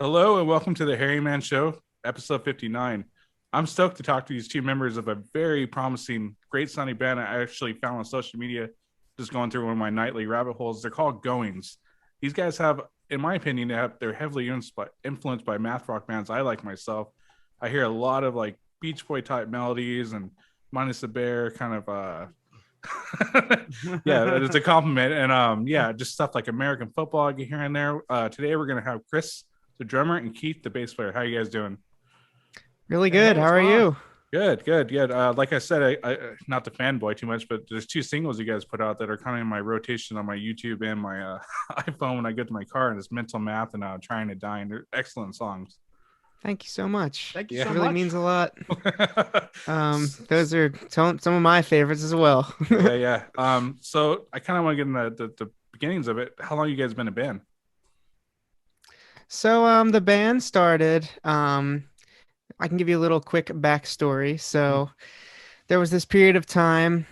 Hello and welcome to the Harry Man Show, episode 59. I'm stoked to talk to these two members of a very promising, great sounding band I actually found on social media, just going through one of my nightly rabbit holes. They're called Goings. These guys have, in my opinion, they're heavily influenced by math rock bands I like myself. I hear a lot of like Beach Boy type melodies and Minus the Bear kind of yeah, it's a compliment. And yeah, just stuff like American football I get here and there. Today we're gonna have Chris, the drummer, and Keith, the bass player. How you guys doing? Really Hey, good. How what's are going on? you? Good. Like I said, I not to fanboy too much, but there's two singles you guys put out that are kind of in my rotation on my YouTube and my iPhone when I get to my car, and it's Mental Math and Trying to Die, and they're excellent songs. Thank you so much. Thank you Yeah. It so really much. means a lot. Those are some of my favorites as well. yeah. So I kind of want to get in the beginnings of it. How long you guys been a band? The band started. I can give you a little quick backstory. So there was this period of time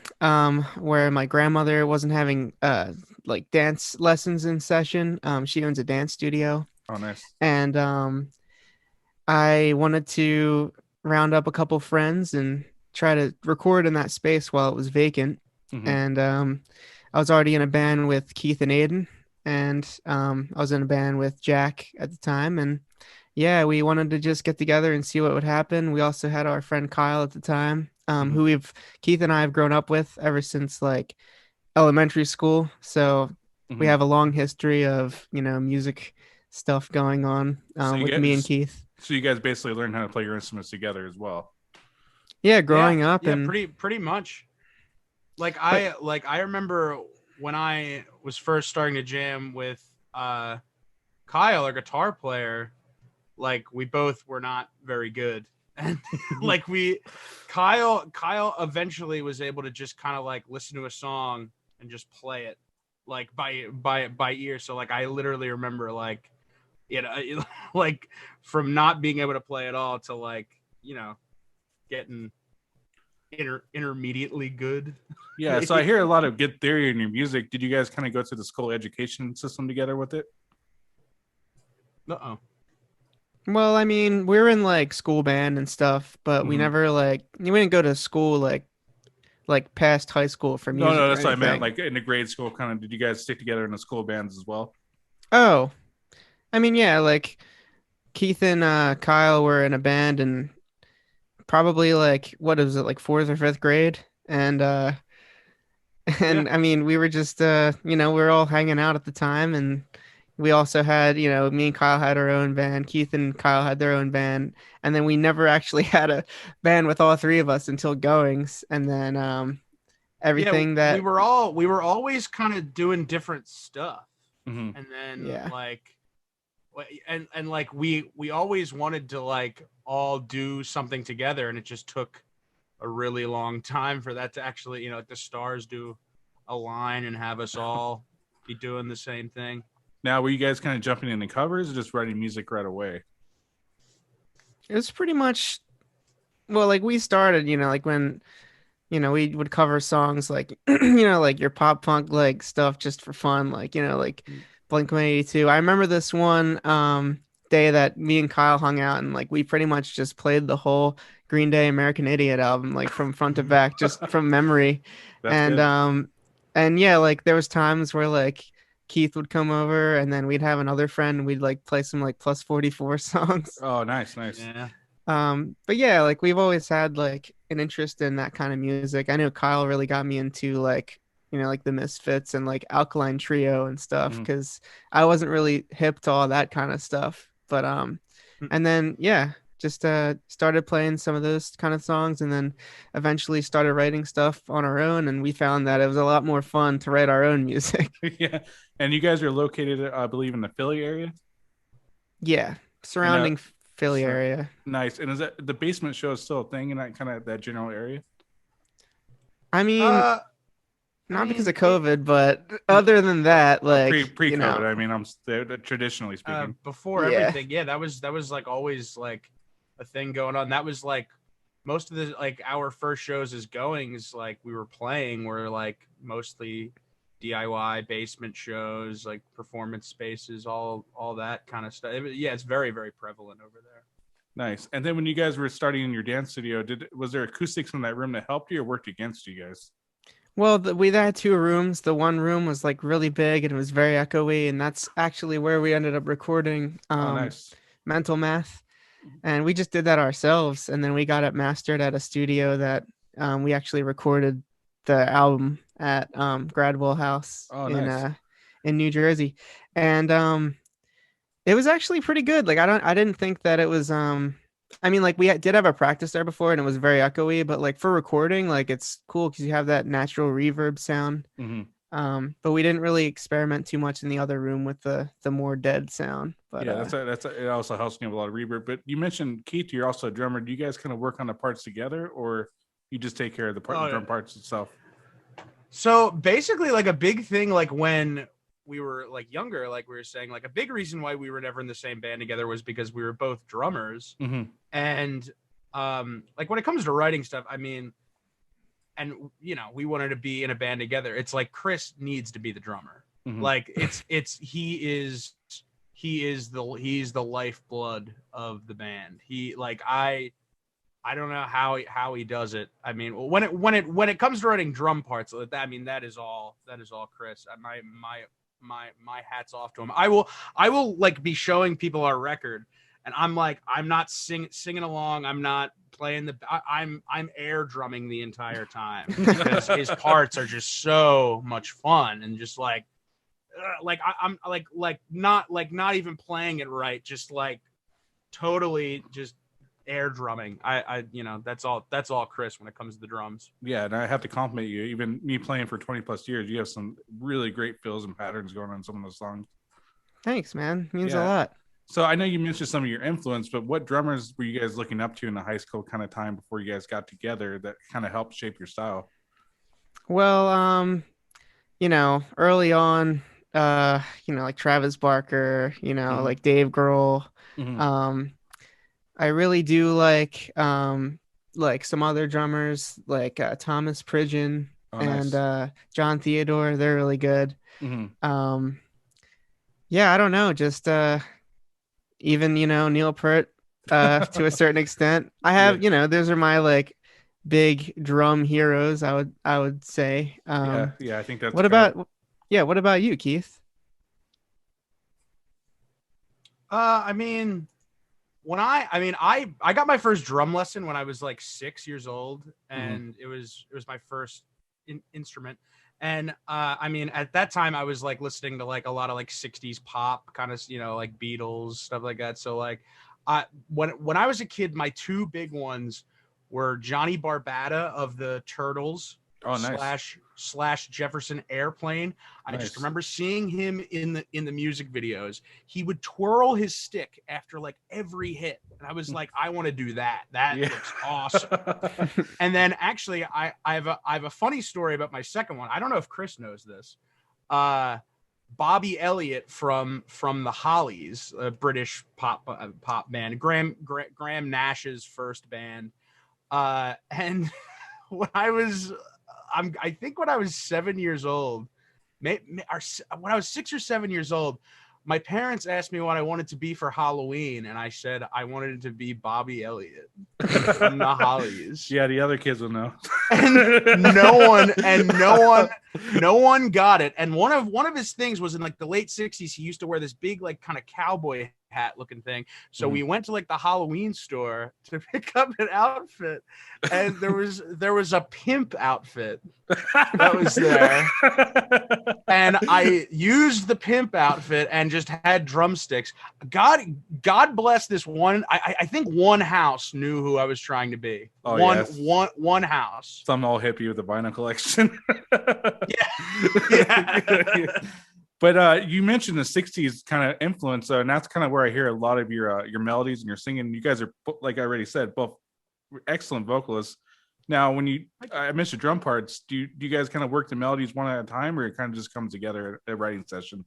where my grandmother wasn't having like dance lessons in session. She owns a dance studio, Oh, nice. and I wanted to round up a couple friends and try to record in that space while it was vacant. Mm-hmm. And I was already in a band with Keith and Aiden, and I was in a band with Jack at the time. And yeah, we wanted to just get together and see what would happen. We also had our friend Kyle at the time, Mhm. who Keith and I have grown up with ever since like elementary school. So we Mhm. have a long history of, music stuff going on So you with me and guys, Keith. so you guys basically learned how to play your instruments together as well. Yeah, Yeah, growing up yeah, and pretty much. Like but I remember when I was first starting to jam with Kyle, our guitar player, like we both were not very good. And like Kyle eventually was able to just kind of like listen to a song and just play it like by ear. So like I literally remember like like from not being able to play at all to like, getting intermediately good. Yeah, so I Maybe. hear a lot of good theory in your music. Did you guys kind of go through the school education system together with it? Uh-oh. well, I mean, we were in like school band and stuff, but we Mm-hmm. never like we didn't go to school like past high school for No, music or that's what I meant. anything. Like in the grade school, kind of. Did you guys stick together in the school bands as well? Oh, I mean, yeah, like Keith and Kyle were in a band and probably like what is it, like fourth or fifth grade? And Yeah. and I mean, we were just we were all hanging out at the time, and we also had, me and Kyle had our own band, Keith and Kyle had their own band, and then we never actually had a band with all three of us until Goings, and then Yeah, everything that we were always kind of doing different stuff. Mm-hmm. And then yeah. like and like we always wanted to like all do something together, and it just took a really long time for that to actually, like the stars do align and have us all be doing the same thing. Now, were you guys kind of jumping into covers or just writing music right away? It was pretty much, well, like we started, like when, we would cover songs like, like your pop punk like stuff just for fun, like, like Blink-182. I remember this one day that me and Kyle hung out and like we pretty much just played the whole Green Day American Idiot album like from front to back just from memory. That's And good. yeah, like there was times where like Keith would come over and then we'd have another friend and we'd like play some like plus 44 songs. Oh, nice. Yeah. But yeah, like we've always had like an interest in that kind of music. I know Kyle really got me into like, like the Misfits and like Alkaline Trio and stuff Mm-hmm. because I wasn't really hip to all that kind of stuff. But and then yeah, just started playing some of those kind of songs and then eventually started writing stuff on our own, and we found that it was a lot more fun to write our own music. Yeah, and you guys are located, I believe, in the Philly area. Yeah, And surrounding Philly so area. nice. And is that the basement show is still a thing in that kind of that general area? I mean, uh I not because mean of COVID, but other than that, Pre like, pre COVID. I mean, traditionally speaking. before yeah. everything, yeah, that was like always like a thing going on. That was like most of the like our first shows as goings like we were playing were like mostly DIY basement shows, like performance spaces, all that kind of stuff. Yeah, it's very, very prevalent over there. Nice. And then when you guys were starting in your dance studio, was there acoustics in that room that helped you or worked against you guys? Well, we had two rooms. The one room was like really big and it was very echoey, and that's actually where we ended up recording Oh, nice. Mental Math. And we just did that ourselves, and then we got it mastered at a studio that we actually recorded the album at Gradwell House Oh, nice. In New Jersey. And it was actually pretty good. Like I didn't think that it was I mean, like did have a practice there before and it was very echoey, but like for recording, like it's cool because you have that natural reverb sound. But we didn't really experiment too much in the other room with the more dead sound. But yeah, it also helps me have a lot of reverb. But you mentioned Keith, you're also a drummer. Do you guys kind of work on the parts together, or you just take care of the drum parts itself? So basically, like a big thing, like when we were like younger, like we were saying, like a big reason why we were never in the same band together was because we were both drummers. And like when it comes to writing stuff, I mean, and you know, we wanted to be in a band together. It's like Chris needs to be the drummer. Like he's the lifeblood of the band. He like I don't know how he does it. I mean, when it comes to writing drum parts, I mean that is all Chris. My hat's off to him. I will like be showing people our record, and I'm like, I'm not singing along. I'm not playing I'm air drumming the entire time because his parts are just so much fun and just like I'm not even playing it right, just like totally just air drumming. I you know, that's all Chris when it comes to the drums. Yeah, and I have to compliment you. Even me playing for 20 plus years, you have some really great fills and patterns going on some of those songs. Thanks, man. Means a lot. So I know you mentioned some of your influence, but what drummers were you guys looking up to in the high school kind of time before you guys got together that kind of helped shape your style? Well, you know, early on, you know, like Travis Barker, you know, like Dave Grohl. I really do like some other drummers like Thomas Pridgeon and John Theodore. They're really good. Yeah, I don't know, just even, you know, Neil Peart to a certain extent. I have, you know, those are my like big drum heroes, I would say. Yeah, I think that's what about you, Keith? I mean, I got my first drum lesson when I was like 6 years old, and it was my first instrument. And I mean, at that time I was like listening to like a lot of like 60s pop kind of, you know, like Beatles, stuff like that. So like when I was a kid, my two big ones were Johnny Barbata of the Turtles slash Jefferson Airplane. I just remember seeing him in the music videos. He would twirl his stick after like every hit, and I was like, I want to do that. That looks awesome. And then actually, I have a funny story about my second one. I don't know if Chris knows this. Bobby Elliott from the Hollies, a British pop band, Graham Nash's first band, and when I think when I was 7 years old, when I was 6 or 7 years old, my parents asked me what I wanted to be for Halloween, and I said I wanted it to be Bobby Elliott from the Hollies. Yeah, the other kids will know. And no one got it. And one of his things was in like the late 60s, he used to wear this big like kind of cowboy hat looking thing. So we went to like the Halloween store to pick up an outfit, and there was a pimp outfit that was there. And I used the pimp outfit and just had drumsticks. God bless this one. I think one house knew who I was trying to be. One house. Some old hippie with a vinyl collection. Yeah. But you mentioned the 60s kind of influence, and that's kind of where I hear a lot of your melodies and your singing. You guys are, like I already said, both excellent vocalists. Now, when I mentioned drum parts, do you guys kind of work the melodies one at a time, or it kind of just comes together at a writing session?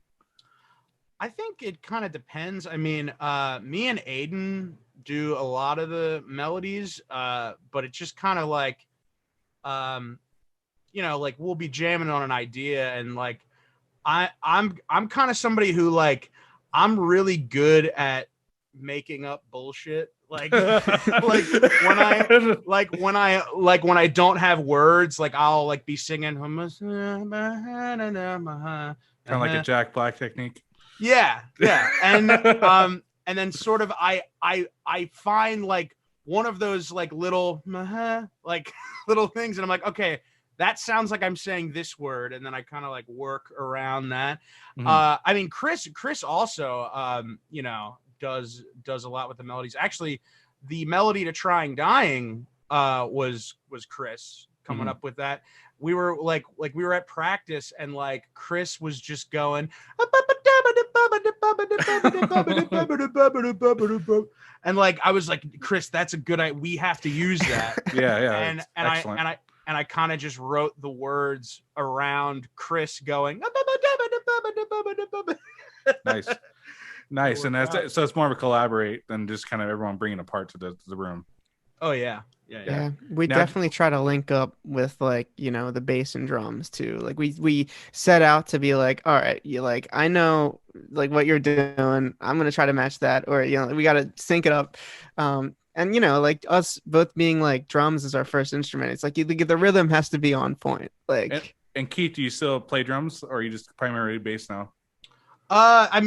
I think it kind of depends. I mean, me and Aiden do a lot of the melodies, but it's just kind of like, like we'll be jamming on an idea, and like I'm kind of somebody who like I'm really good at making up bullshit. Like like when I don't have words, like I'll like be singing Kind of like a Jack Black technique. yeah, and then sort of I find like one of those like little like little things, and I'm like, okay, that sounds like I'm saying this word, and then I kind of like work around that. I mean, Chris also does a lot with the melodies. Actually, the melody to Trying Dying was Chris coming up with that. We were like we were at practice, and like Chris was just going and like I was like, Chris, that's a good idea. We have to use that. Yeah. And I kind of just wrote the words around Chris going. Nice. And that's so it's more of a collaborate than just kind of everyone bringing a part to the room. Oh yeah. We definitely try to link up with like the bass and drums too. Like we set out to be like, all right, you like I know like what you're doing. I'm gonna try to match that, or we gotta sync it up. And like us both being like drums is our first instrument. It's like the rhythm has to be on point. Like and Keith, do you still play drums, or are you just primarily bass now? For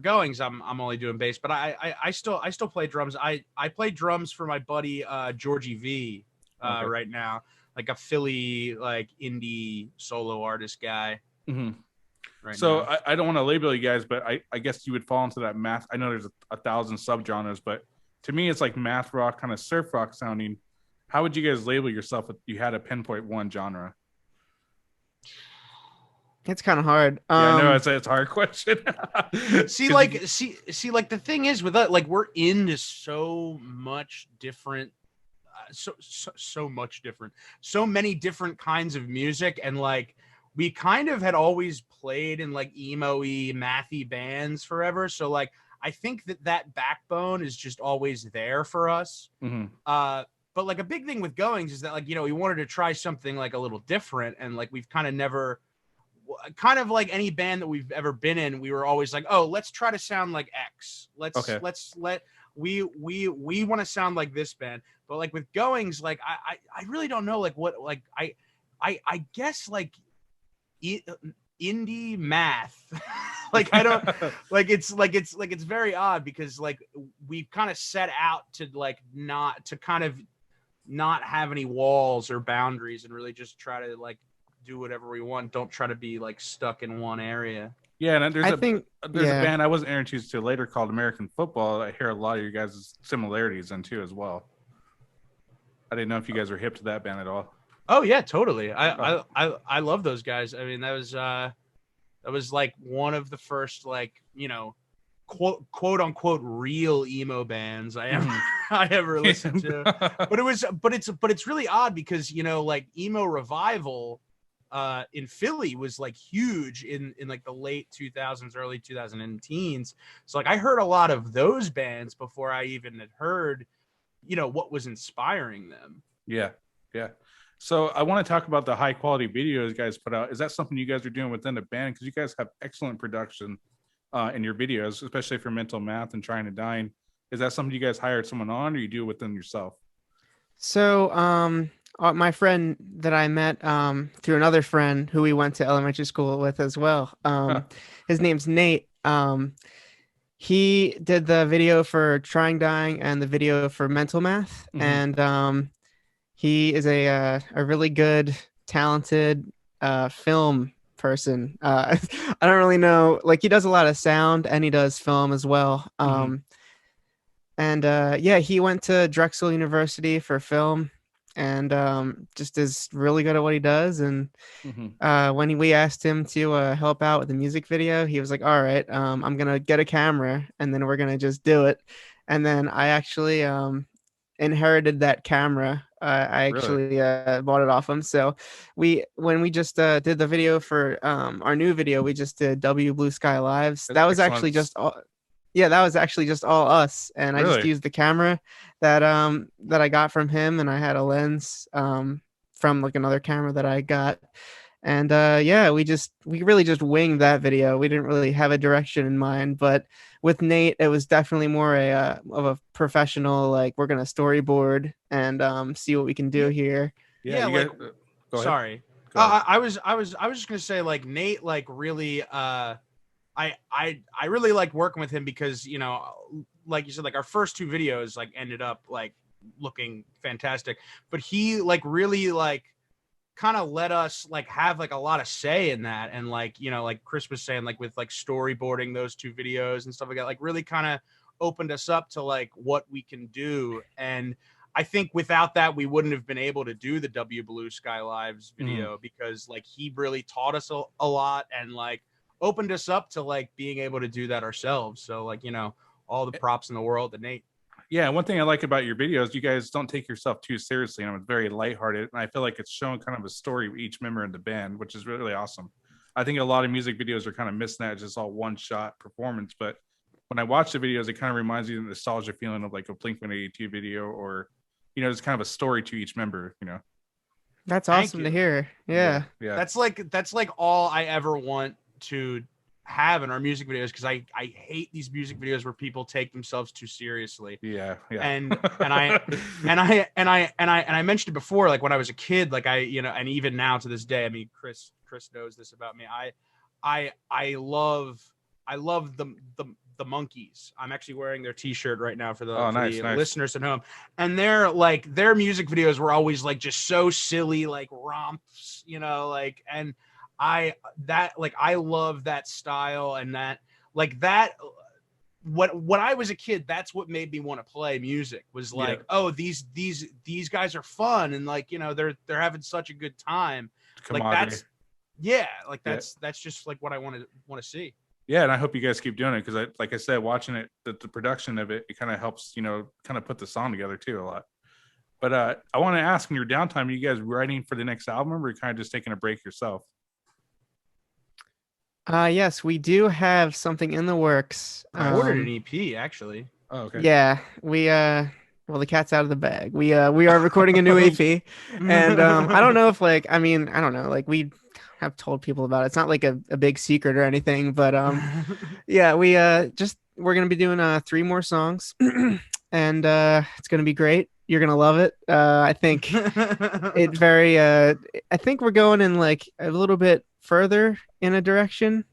goings, I'm only doing bass, but I still play drums. I play drums for my buddy Georgie V right now, like a Philly like indie solo artist guy. Right so now. I don't want to label you guys, but I guess you would fall into that math. I know there's 1,000 subgenres, but to me it's like math rock, kind of surf rock sounding. How would you guys label yourself if you had to pinpoint one genre? It's kind of hard. I know it's a hard question. see, the thing is with that, like we're into so much different, so many different kinds of music, and like we kind of had always played in like emo-y, mathy bands forever. So like I think that backbone is just always there for us. But like a big thing with Goings is that like we wanted to try something like a little different, and like we've kind of never. Kind of like any band that we've ever been in, we were always like, oh, let's try to sound like X. We want to sound like this band. But like with Goings, like I really don't know like what like I guess like indie math. Like I don't like it's very odd because like we've kind of set out to like not have any walls or boundaries and really just try to like do whatever we want. Don't try to be like stuck in one area. Yeah, and there's a band I wasn't introduced to later called American Football. I hear a lot of you guys' similarities in too as well. I didn't know if you guys were hip to that band at all. Oh yeah, totally. I love those guys. I mean, that was like one of the first like quote unquote real emo bands I ever listened to. But it's really odd because like emo revival in Philly was like huge in like the late 2000s, early 2010s. So like I heard a lot of those bands before I even had heard, what was inspiring them. Yeah. So I want to talk about the high quality videos you guys put out. Is that something you guys are doing within the band? Because you guys have excellent production in your videos, especially for Mental Math and Trying to Dine. Is that something you guys hired someone on, or you do it within yourself? So, my friend that I met through another friend who we went to elementary school with as well. His name's Nate. He did the video for Trying Dying and the video for Mental Math, and he is a really good, talented film person. I don't really know, like he does a lot of sound and he does film as well. And he went to Drexel University for film. And just is really good at what he does. And when we asked him to help out with the music video, he was like, all right, I'm going to get a camera and then we're going to just do it. And then I actually inherited that camera. I actually bought it off him. So when we just did the video for our new video, we just did W Blue Sky Lives. That was actually just all. Yeah, that was actually just all us, and I just used the camera that I got from him, and I had a lens, and from like another camera that I got. And yeah, we really just winged that video. We didn't really have a direction in mind, but with Nate, it was definitely more of a professional, like we're gonna storyboard and see what we can do here. Yeah, you like guys, go ahead. sorry. Go ahead. I was just gonna say, like, Nate, like, really I really like working with him because, you know, like you said, like our first two videos like ended up like looking fantastic, but he like really like kind of let us like have like a lot of say in that. And like, you know, like Chris was saying, like with like storyboarding those two videos and stuff like that, like really kind of opened us up to like what we can do. And I think without that, we wouldn't have been able to do the W Blue Sky Lives video because like he really taught us a lot and like opened us up to like being able to do that ourselves. So like, you know, all the props in the world to Nate. Yeah, one thing I like about your videos, you guys don't take yourself too seriously, and it's very lighthearted. And I feel like it's showing kind of a story of each member in the band, which is really awesome. I think a lot of music videos are kind of missing that, it's just all one shot performance. But when I watch the videos, it kind of reminds me of the nostalgia feeling of like a Blink-182 video, or you know, it's kind of a story to each member. You know, That's awesome to hear. Yeah. That's like all I ever want to have in our music videos, because I hate these music videos where people take themselves too seriously. And I mentioned it before, like when I was a kid, like I, you know, and even now to this day, I mean, Chris knows this about me. I love the Monkeys. I'm actually wearing their t-shirt right now for the, nice. listeners at home, and their music videos were always like just so silly, like romps, you know, like, and I love that style, and that like that when I was a kid, that's what made me want to play music, was like, oh, these guys are fun, and like, you know, they're having such a good time. Like that's that's just like what I want to see. Yeah, and I hope you guys keep doing it, because like I said, watching it, the production of it kind of helps, you know, kind of put the song together too a lot. But I want to ask, in your downtime, are you guys writing for the next album, or are you kind of just taking a break yourself? Yes, we do have something in the works. I ordered an EP, actually. Oh, okay. Yeah, we well, the cat's out of the bag. We are recording a new EP, and I don't know if like, I mean, I don't know, like we have told people about it. It's not like a big secret or anything, but yeah, we're gonna be doing 3 more songs, and it's gonna be great. You're gonna love it. I think I think we're going in like a little bit further in a direction,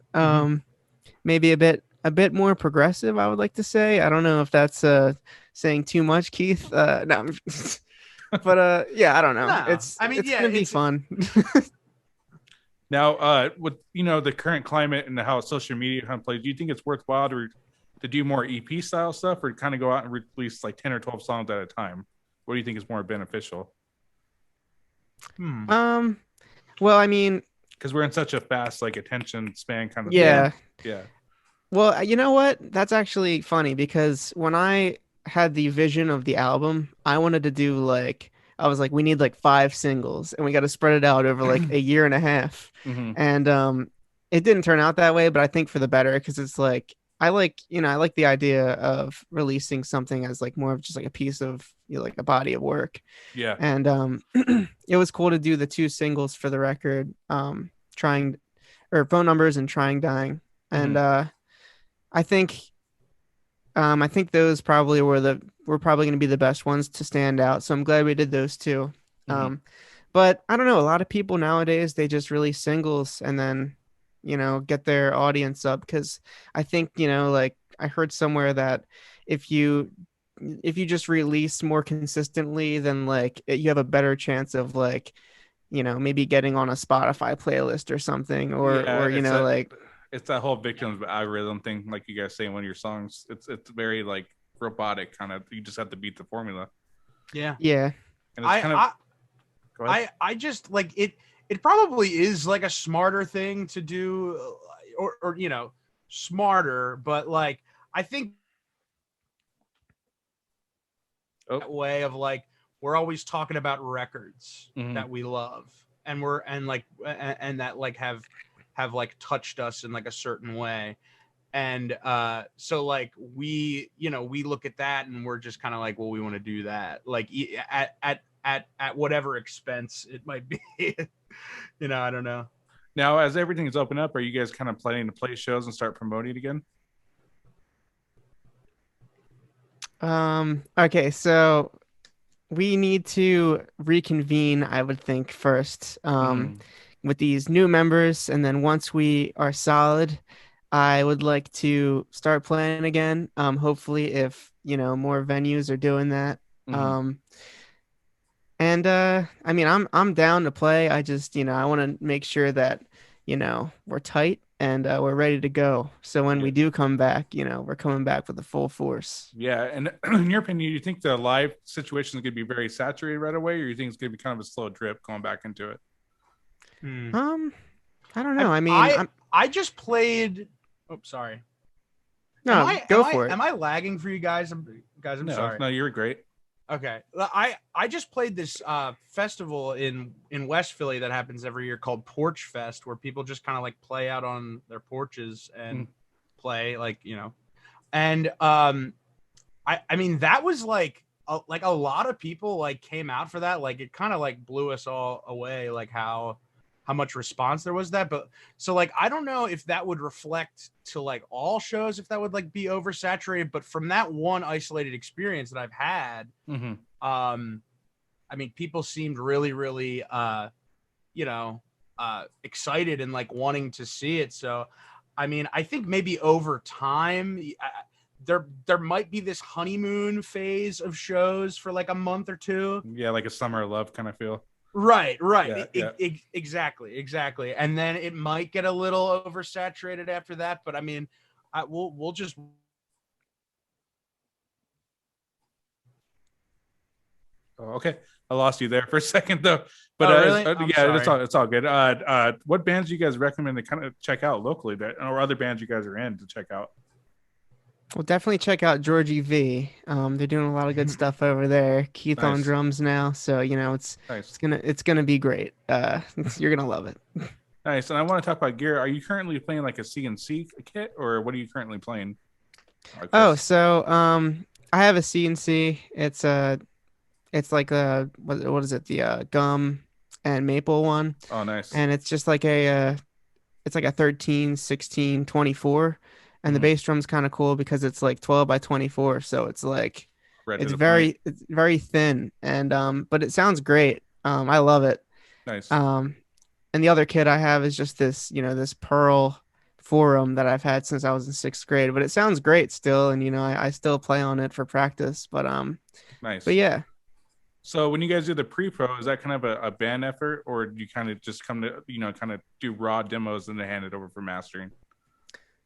maybe a bit more progressive, I would like to say. I don't know if that's saying too much, Keith. No, but yeah, I don't know. No. It's gonna be fun. Now, with, you know, the current climate and how social media kind of plays, do you think it's worthwhile to do more EP style stuff, or kind of go out and release like 10 or 12 songs at a time? What do you think is more beneficial? Well, I mean, because we're in such a fast like attention span kind of thing. Yeah. Well, you know what? That's actually funny, because when I had the vision of the album, I wanted to do like, I was like, we need like 5 singles, and we got to spread it out over like a year and a half. And it didn't turn out that way, but I think for the better, because it's like, I like the idea of releasing something as like more of just like a piece of, you know, like a body of work. Yeah. And it was cool to do the 2 singles for the record, Phone Numbers and Trying Dying. And I think those probably were probably going to be the best ones to stand out. So I'm glad we did those 2. But I don't know, a lot of people nowadays, they just release singles and then, you know, get their audience up, because I think, you know, like I heard somewhere that if you just release more consistently, then like you have a better chance of like, you know, maybe getting on a Spotify playlist or something, or you know, like it's that whole victims algorithm thing, like you guys say in one of your songs. It's very like robotic kind of. You just have to beat the formula. Yeah. And it's I just like it. It probably is like a smarter thing to do, or you know, smarter. But like, I think that way of like, we're always talking about records that we love, and that like have like touched us in like a certain way. And so like we look at that and we're just kind of like, well, we want to do that. Like at whatever expense it might be. You know, I don't know. Now, as everything's open up, are you guys kind of planning to play shows and start promoting again? Okay, so we need to reconvene, I would think, first, with these new members, and then once we are solid, I would like to start playing again. Hopefully, if more venues are doing that. Mhm. Um, and I mean, I'm down to play. I just, I want to make sure that, we're tight and we're ready to go. So when Yeah. we do come back, we're coming back with the full force. Yeah, and in your opinion, you think the live situation is going to be very saturated right away, or you think it's going to be kind of a slow drip going back into it? I don't know. I mean, I just played. Oh, sorry. No, go for it. Am I lagging for you guys? I'm sorry. No, you're great. Okay. I just played this festival in West Philly that happens every year called Porch Fest, where people just kind of like play out on their porches and play, like, and I mean, that was like a lot of people like came out for that. Like it kind of like blew us all away, like how much response there was to that. But so like I don't know if that would reflect to like all shows, if that would like be oversaturated, but from that one isolated experience that I've had, I mean, people seemed really, really excited and like wanting to see it. So I mean, I think maybe over time there might be this honeymoon phase of shows for like a month or two. Yeah, like a summer of love kind of feel. Right. Yeah. Exactly. And then it might get a little oversaturated after that. But I mean, we'll just. Oh, okay, I lost you there for a second though. But really? it's all good. What bands do you guys recommend to kind of check out locally, that or other bands you guys are in to check out? Well, definitely check out Georgie V. They're doing a lot of good stuff over there. Keith on Nice. drums now, so Nice. it's gonna be great. You're gonna love it. Nice. And I want to talk about gear. Are you currently playing like a CNC kit, or what are you currently playing? Oh, so I have a CNC. It's like a what is it? The gum and maple one. Oh, nice. And it's just like it's like a 13, 16, 24. And the bass drum's kind of cool because it's like 12 by 24, so it's like it's very thin, and but it sounds great. I love it. Nice. And the other kit I have is just this, this Pearl Forum that I've had since I was in 6th grade, but it sounds great still, and I still play on it for practice, but nice. But yeah. So when you guys do the pre-pro, is that kind of a band effort, or do you kind of just come to kind of do raw demos and then hand it over for mastering?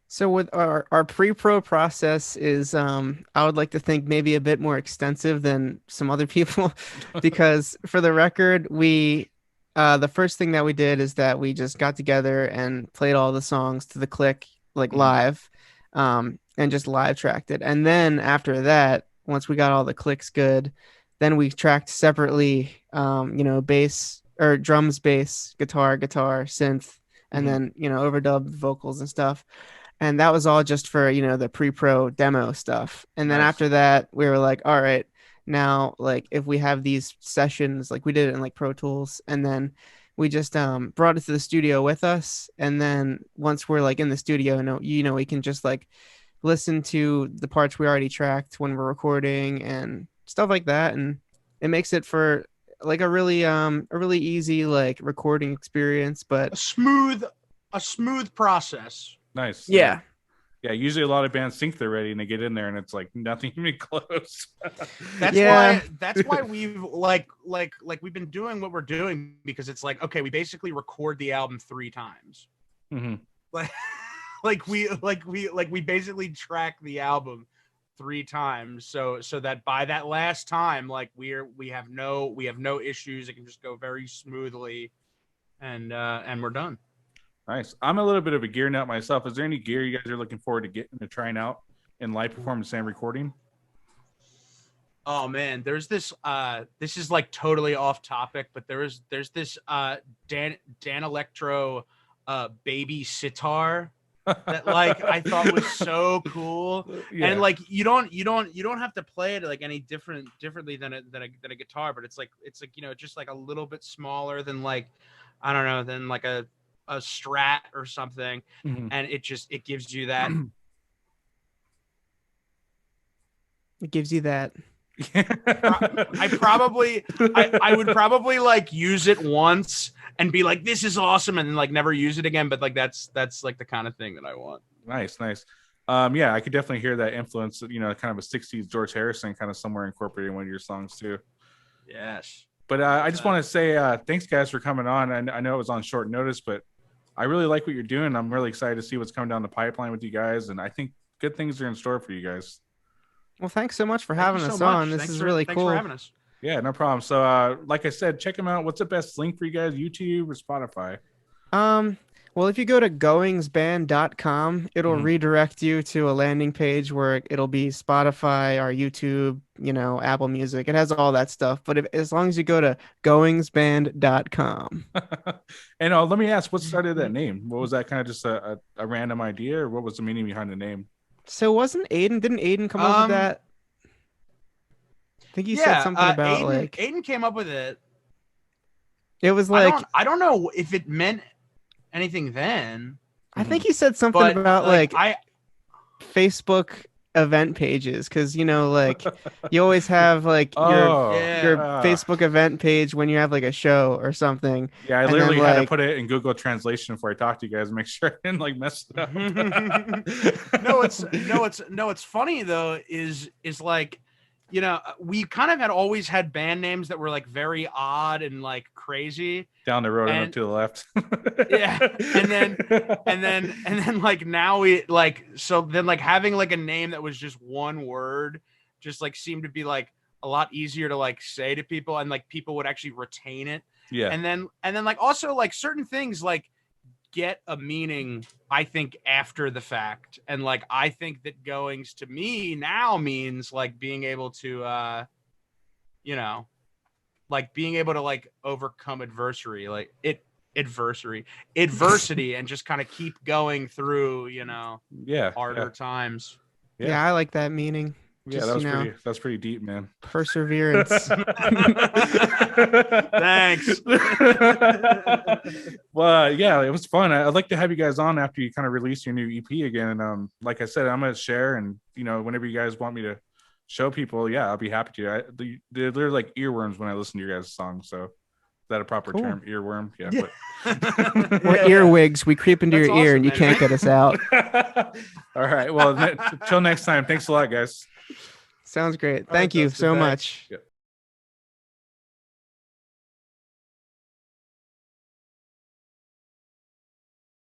So with our pre-pro process is I would like to think maybe a bit more extensive than some other people because for the record, we the first thing that we did is that we just got together and played all the songs to the click like live, and just live tracked it. And then after that, once we got all the clicks good, then we tracked separately, bass or drums, bass, guitar, synth, and then overdub vocals and stuff. And that was all just for, the pre-pro demo stuff. And then after that, we were like, all right, now, like, if we have these sessions, like we did it in like Pro Tools, and then we just brought it to the studio with us. And then once we're like in the studio, we can just like listen to the parts we already tracked when we're recording and stuff like that. And it makes it for like a really easy like recording experience, but a smooth process. Nice. Yeah. Yeah. Usually a lot of bands think they're ready and they get in there and it's like nothing even close. That's why we've like we've been doing what we're doing, because it's like, okay, we basically record the album 3 times. Like we basically track the album 3 times. So that by that last time, like we have no issues. It can just go very smoothly and we're done. Nice. I'm a little bit of a gear nut myself. Is there any gear you guys are looking forward to getting to trying out in live performance and recording? Oh man, there's this this is like totally off topic, but there's this Dan Electro baby sitar that like I thought was so cool. Yeah. And like you don't have to play it like any differently than a guitar, but it's like just like a little bit smaller than like I don't know than like a Strat or something, Mhm. and it gives you that. It gives you that. I would probably like use it once and be like, this is awesome, and then like never use it again. But like that's like the kind of thing that I want. Nice. Yeah, I could definitely hear that influence, kind of a 60s George Harrison kind of somewhere incorporated in one of your songs too. Yes. But I just want to say thanks guys for coming on. I know it was on short notice, but I really like what you're doing. I'm really excited to see what's coming down the pipeline with you guys, and I think good things are in store for you guys. Well, thanks so much for Thank having you us so much. on. This Thanks is for- really thanks cool. for having us. Yeah, no problem. So like I said, check them out. What's the best link for you guys? YouTube or Spotify? Well, if you go to goingsband.com, it'll Mhm. redirect you to a landing page where it'll be Spotify or YouTube, Apple Music. It has all that stuff. But as long as you go to goingsband.com. And let me ask, what started that name? What was that, kind of just a random idea, or what was the meaning behind the name? So didn't Aiden come up with that? I think he said something about Aiden came up with it. it was like I don't know if it meant anything then. I think he said something But about I Facebook event pages, because like you always have like Oh, your Facebook event page when you have like a show or something. Yeah, I and literally then, had to like- put it in Google Translation before I talked to you guys, make sure I didn't like mess it up. It's funny though is like we kind of always had band names that were like very odd and like crazy Down the road and up And- to the left. Yeah, and then like now we like so then like having like a name that was just one word just like seemed to be like a lot easier to like say to people, and like people would actually retain it. Yeah. And then like also like certain things like get a meaning, I think, after the fact. And like I think that goings to me now means like being able to like being able to like overcome adversity and just kind of keep going through harder times. Yeah, I like that meaning. Yeah, Just, that's pretty deep, man. Perseverance. Thanks. Well, yeah, it was fun. I'd like to have you guys on after you kind of release your new EP again. And like I said, I'm gonna share, and whenever you guys want me to show people, yeah, I'll be happy to. They're like earworms when I listen to your guys' songs. So is that a proper term? Earworm? Yeah. We're earwigs. We creep into That's your ear awesome, and you man. can't get us out. All right. Well, till next time. Thanks a lot, guys. Sounds great. All right, Thank you Dustin, so thanks. much. Yep.